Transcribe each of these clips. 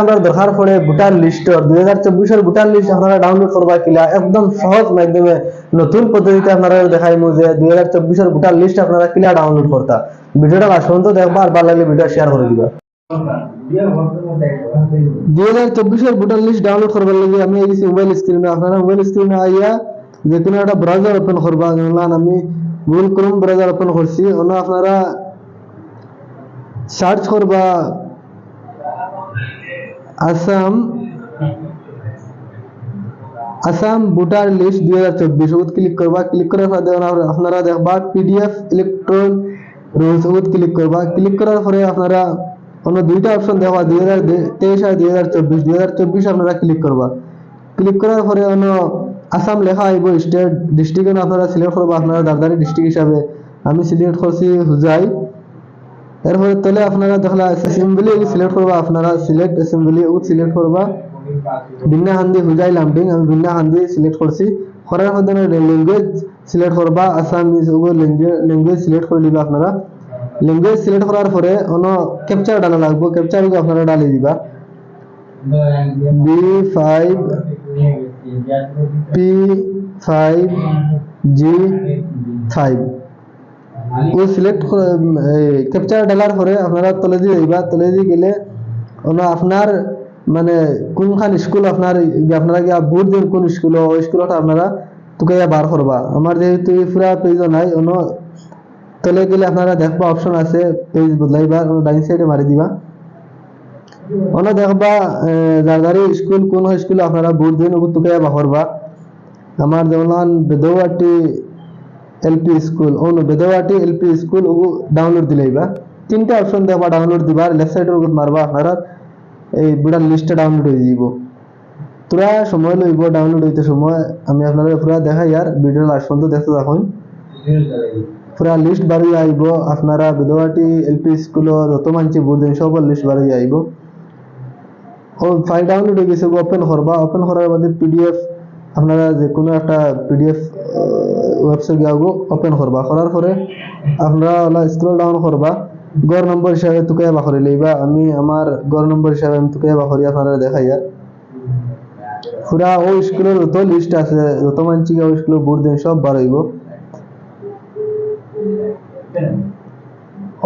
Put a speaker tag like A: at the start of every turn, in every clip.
A: আমরা দরকার পড়ে ভোটার লিস্টর 2024 ভোটার লিস্ট আপনারা ডাউনলোড করবা কিলা একদম সহজ মাধ্যমে নতুন পদ্ধতিতে আপনারা দেখাইমু যে 2024 ভোটার লিস্ট আপনারা কিলা ডাউনলোড করতা। ভিডিওটা লাস্ট পর্যন্ত দেখবা আর ভালো লাগলে ভিডিও শেয়ার করে দিবা। 2024 ভোটার লিস্ট ডাউনলোড করবার লাগে আমি এই মোবাইল স্ক্রিনে আপনারা মোবাইল স্ক্রিনে আইয়া যে কোনো একটা ব্রাউজার ওপেন করবা। যেমন আমি গুগল ক্রোম ব্রাউজার ওপেন করছি, ওনা আপনারা সার্চ করবা আসাম ভোটার লিস্ট 2024 উত ক্লিক করবা। ক্লিক করার পরে আপনারা দেখবা পিডিএফ ইলেকট্রন রুলস উত ক্লিক করবা। ক্লিক করার পরে আপনারা অন্য দুইটা অপশন দেখবা 2023 আর 2024। 2024 আপনারা ক্লিক করবা। ক্লিক করার পরে অন্য আসাম লেখা আইব, স্টেট ডিস্ট্রিক্ট আপনারা সিলেক্ট করবা আপনারা দারদারি ডিস্ট্রিক্ট হিসাবে। আমি সিলেক্ট করছি হুজাই। এরপরে তলে আপনারা দেখলা অ্যাসেম্বলি সিলেক্ট করবা, আপনারা সিলেক্ট অ্যাসেম্বলি ও সিলেক্ট করবা। বিন্না হান্দি হুজাই লামডিং আমি বিন্না হান্দি সিলেক্ট করছি। করার পরে ল্যাঙ্গুয়েজ সিলেক্ট করবা, আসামিজ ও ল্যাঙ্গুয়েজ সিলেক্ট করে দিবা আপনারা। ল্যাঙ্গুয়েজ সিলেক্ট করার পরে অন্য ক্যাপচার ডালা লাগবে, ক্যাপচার আপনারা ডালি দিবা B5P5G5 ও সিলেক্ট ক্যাপচার ডালার পরে আপনারা তলে দিয়ে দিবা। তলে দিয়ে গেলে আপনার মানে কোনখান স্কুল আপনারা গিয়া ভোট দেন কোন স্কুল, ওই স্কুলটা আপনারা তুকাইয়া বার করবা। আমার যেহেতু পুরা পেজ নাই, অন্য তলে গেলে আপনারা দেখবা অপশন আছে পেজ বদলাইবা, ডাইন সাইডে মারি দিবা। অন্য দেখবা দারদারি স্কুল কোন স্কুলে আপনারা ভোট দেন ওগুলো তুকাইয়া বার করবা। আমার যেমন Bedwati LP school, Bedwati LP school ওগু ডাউনলোড দিলাইবা। তিনটা অপশন দেখবা ডাউনলোড দিবার, লেফট সাইডের উপর মারবা, আপনারা এই ভোটার লিস্টটা ডাউনলোড হয়ে যাব। পুরা সময় লইব ডাউনলোড হইতে সময়। আমি আপনাদের পুরা দেখাই আর ভিডিও লাস্ট পর্যন্ত দেখতে থাকুন। পুরা লিস্ট বাড়ি আইব, আপনারা বেদওয়াটি এলপি স্কুল যত মানছি ভোট দেন সব লিস্ট বাড়ি আইব। ও ফাইল ডাউনলোড হয়ে গেছে, ওপেন করবা। ওপেন করার মধ্যে পিডিএফ আপনারা যে কোনো একটা পিডিএফ ওয়েবসাইট গিয়ে ওপেন করবা। করার পরে আপনারা স্ক্রল ডাউন করবা, গড় নম্বর হিসাবে তুকাইয়া বাখরি লইবা। আমি আমার গড় নম্বর হিসাবে আমি তুকাইয়া বাখরি আপনারা দেখাই আর পুরা ওই স্কুলের যত লিস্ট আছে যত মানছি ওই স্কুলে ভোট দেন সব বার হইব।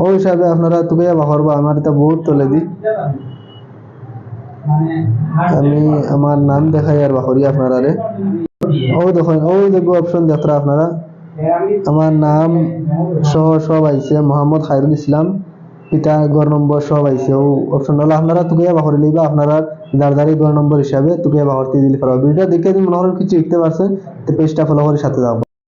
A: ওই হিসাবে আপনারা তুকাইয়া বাখরবা। আমার এটা বহুত তলে দি আমি আমার নাম দেখাই আর বাখরি আপনারা রে। ও দেখুন ওই দেখবো অপশন দেখরা আপনারা আমার নাম সহ সব আইছে, মোহাম্মদ খায়রুল ইসলাম, পিতা গড় নম্বর সব আইছে। ও অপশন হলো আপনারা তুকাইয়া বাখরি লইবা। আপনারা দারদারি গড় নম্বর হিসাবে তুকাইয়া বাখরতে দিলে পারবা। ভিডিও দেখে যদি মনে করেন কিছু শিখতে পারছেন তো পেজটা ফলো করে সাথে যাও।